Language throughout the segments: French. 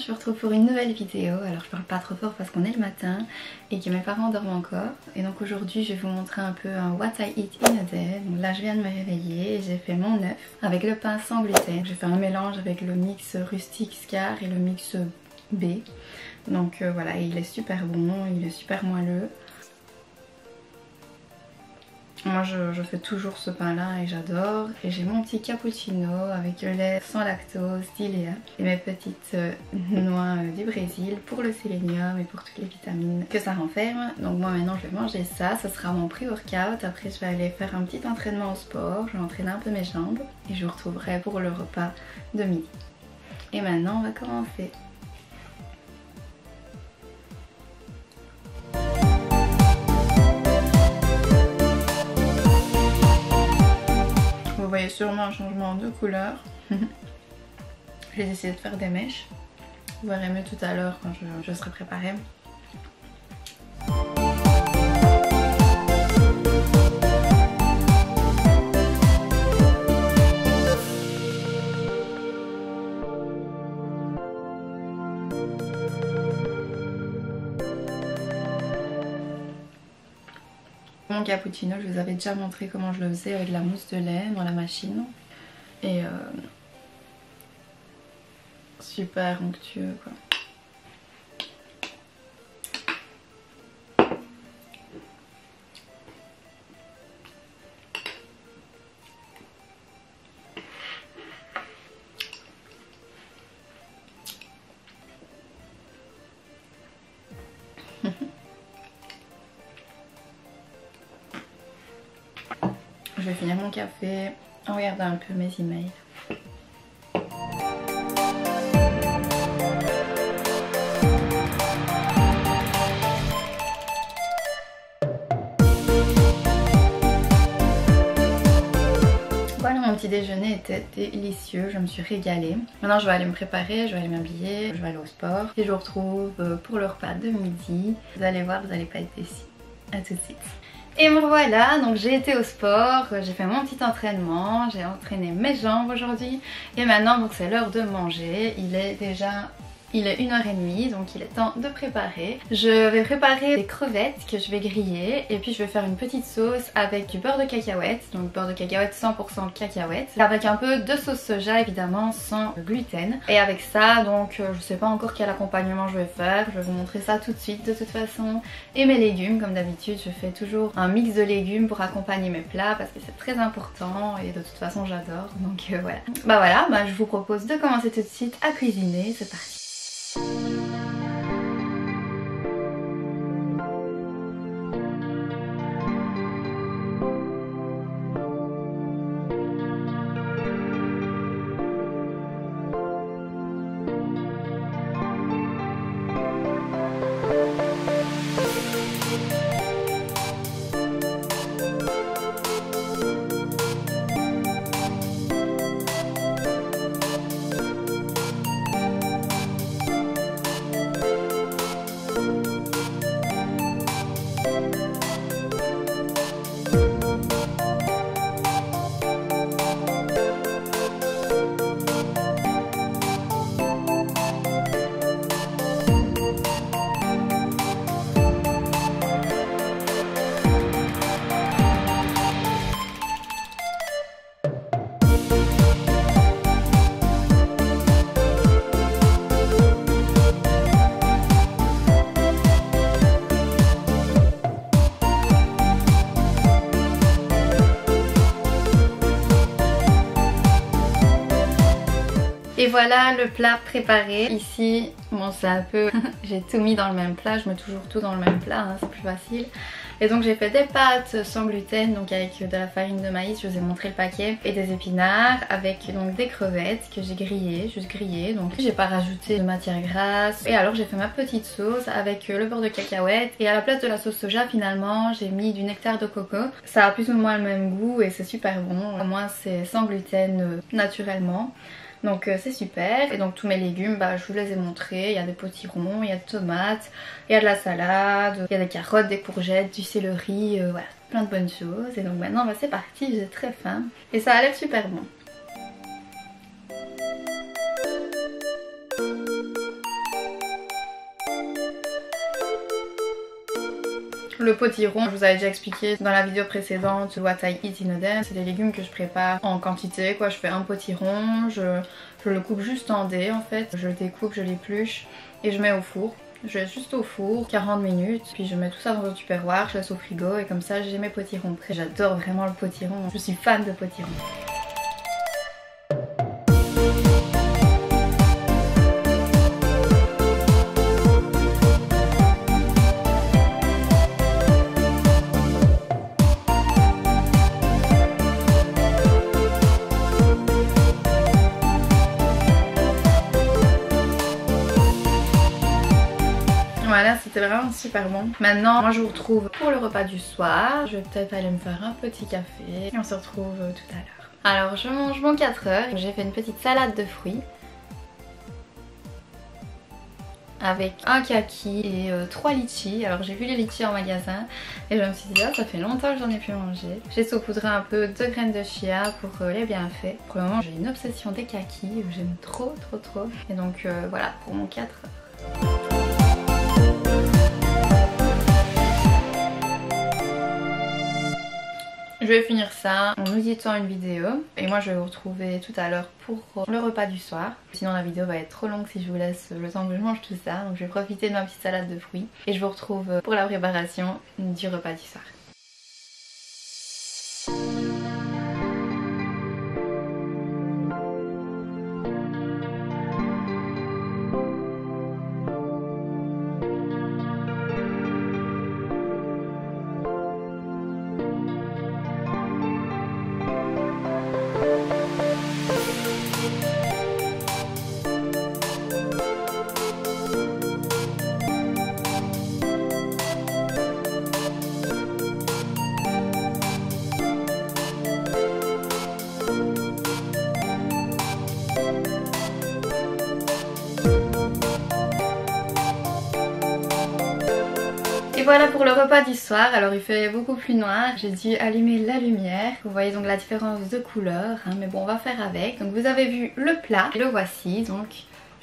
je vous retrouve pour une nouvelle vidéo. Alors je parle pas trop fort parce qu'on est le matin et que mes parents dorment encore. Et donc aujourd'hui je vais vous montrer un peu un what I eat in a day. Donc là je viens de me réveiller et j'ai fait mon œuf avec le pain sans gluten. J'ai fait un mélange avec le mix rustique Scar et le mix B. Donc voilà, il est super bon, il est super moelleux. Moi je fais toujours ce pain là et j'adore. Et j'ai mon petit cappuccino avec le lait sans lactose d'Iléa et mes petites noix du Brésil pour le sélénium et pour toutes les vitamines que ça renferme. Donc moi maintenant je vais manger ça, ce sera mon pré-workout. Après je vais aller faire un petit entraînement au sport, je vais entraîner un peu mes jambes et je vous retrouverai pour le repas de midi. Et maintenant on va commencer. Vous voyez sûrement un changement de couleur. J'ai décidé de faire des mèches. Vous verrez mieux tout à l'heure quand je serai préparée. Mon cappuccino, je vous avais déjà montré comment je le faisais avec de la mousse de lait dans la machine. Et super onctueux quoi. Je vais finir mon café en regardant un peu mes emails. Voilà, mon petit déjeuner était délicieux, je me suis régalée. Maintenant je vais aller me préparer, je vais aller m'habiller, je vais aller au sport. Et je vous retrouve pour le repas de midi. Vous allez voir, vous n'allez pas être déçus. A tout de suite. Et me voilà, donc j'ai été au sport, j'ai fait mon petit entraînement, j'ai entraîné mes jambes aujourd'hui. Et maintenant donc c'est l'heure de manger, il est 1h30, donc il est temps de préparer. Je vais préparer des crevettes que je vais griller et puis je vais faire une petite sauce avec du beurre de cacahuète, donc beurre de cacahuète 100% cacahuète, avec un peu de sauce soja évidemment sans gluten. Et avec ça donc je sais pas encore quel accompagnement je vais faire, je vais vous montrer ça tout de suite de toute façon. Et mes légumes, comme d'habitude je fais toujours un mix de légumes pour accompagner mes plats parce que c'est très important et de toute façon j'adore, donc voilà. Bah je vous propose de commencer tout de suite à cuisiner, c'est parti. Et voilà le plat préparé. Ici, bon c'est un peu... j'ai tout mis dans le même plat, je mets toujours tout dans le même plat, hein, c'est plus facile. Et donc j'ai fait des pâtes sans gluten, donc avec de la farine de maïs, je vous ai montré le paquet, et des épinards avec donc des crevettes que j'ai grillées, juste grillées, donc j'ai pas rajouté de matière grasse. Et alors j'ai fait ma petite sauce avec le beurre de cacahuète, et à la place de la sauce soja finalement j'ai mis du nectar de coco. Ça a plus ou moins le même goût et c'est super bon, au moins c'est sans gluten naturellement. Donc c'est super. Et donc tous mes légumes, bah, je vous les ai montrés. Il y a des potirons, il y a des tomates, il y a de la salade, il y a des carottes, des courgettes, du céleri, voilà, plein de bonnes choses. Et donc maintenant bah, c'est parti, j'ai très faim. Et ça a l'air super bon. Le potiron, je vous avais déjà expliqué dans la vidéo précédente, what I eat in a day. C'est des légumes que je prépare en quantité quoi. Je fais un potiron, je le coupe juste en dés en fait. Je le découpe, je l'épluche et je mets au four. Je laisse juste au four 40 minutes, puis je mets tout ça dans un tupperware, je laisse au frigo et comme ça j'ai mes potirons prêts. J'adore vraiment le potiron, je suis fan de potiron. Voilà, c'était vraiment super bon. Maintenant, moi je vous retrouve pour le repas du soir. Je vais peut-être aller me faire un petit café et on se retrouve tout à l'heure. Alors je mange mon 4 heures. J'ai fait une petite salade de fruits avec un kaki et 3 litchis. Alors j'ai vu les litchis en magasin et je me suis dit oh, ça fait longtemps que j'en ai pu manger. J'ai saupoudré un peu de graines de chia pour les bienfaits. Pour le moment j'ai une obsession des kakis, j'aime trop. Et donc voilà pour mon 4 heures. Je vais finir ça en nous éditant une vidéo et moi je vais vous retrouver tout à l'heure pour le repas du soir. Sinon la vidéo va être trop longue si je vous laisse le temps que je mange tout ça. Donc je vais profiter de ma petite salade de fruits et je vous retrouve pour la préparation du repas du soir. Voilà pour le repas du soir. Alors il fait beaucoup plus noir, j'ai dû allumer la lumière. Vous voyez donc la différence de couleur hein, mais bon on va faire avec. Donc vous avez vu le plat, le voici donc.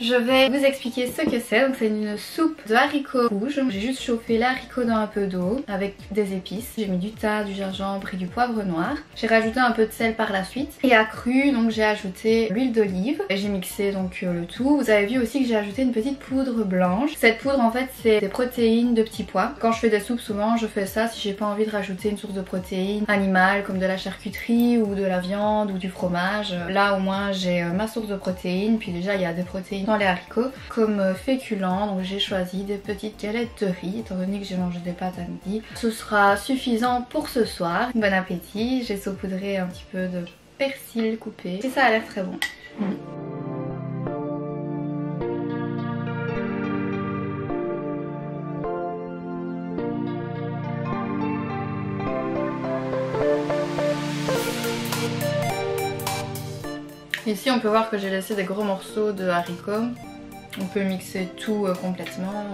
Je vais vous expliquer ce que c'est. Donc c'est une soupe de haricots rouges. J'ai juste chauffé les haricots dans un peu d'eau avec des épices. J'ai mis du thym, du gingembre et du poivre noir. J'ai rajouté un peu de sel par la suite. Et à cru donc j'ai ajouté l'huile d'olive. Et j'ai mixé donc le tout. Vous avez vu aussi que j'ai ajouté une petite poudre blanche. Cette poudre en fait c'est des protéines de petits pois. Quand je fais des soupes souvent je fais ça si j'ai pas envie de rajouter une source de protéines animales comme de la charcuterie ou de la viande ou du fromage. Là au moins j'ai ma source de protéines. Puis déjà il y a des protéines dans les haricots comme féculents, donc j'ai choisi des petites galettes de riz étant donné que j'ai mangé des pâtes à midi. Ce sera suffisant pour ce soir. Bon appétit, j'ai saupoudré un petit peu de persil coupé et ça a l'air très bon. Ici on peut voir que j'ai laissé des gros morceaux de haricots. On peut mixer tout complètement,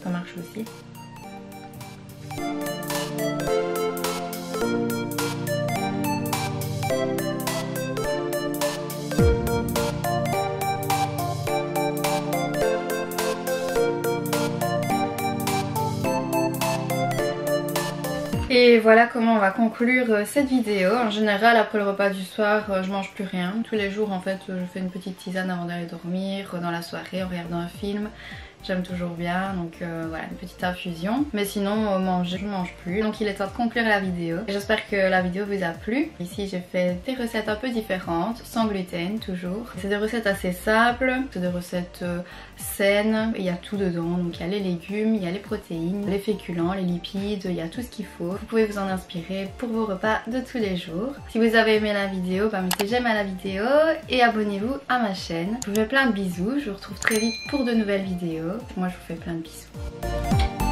ça marche aussi. Et voilà comment on va conclure cette vidéo. En général après le repas du soir je mange plus rien. Tous les jours en fait je fais une petite tisane avant d'aller dormir, dans la soirée en regardant un film. J'aime toujours bien, donc voilà, une petite infusion. Mais sinon manger, je mange plus. Donc il est temps de conclure la vidéo. J'espère que la vidéo vous a plu. Ici j'ai fait des recettes un peu différentes, sans gluten toujours. C'est des recettes assez simples, c'est des recettes saines. Il y a tout dedans, donc il y a les légumes, il y a les protéines, les féculents, les lipides, il y a tout ce qu'il faut. Vous pouvez vous en inspirer pour vos repas de tous les jours. Si vous avez aimé la vidéo, mettez j'aime à la vidéo et abonnez-vous à ma chaîne. Je vous fais plein de bisous, je vous retrouve très vite pour de nouvelles vidéos. Moi je vous fais plein de bisous.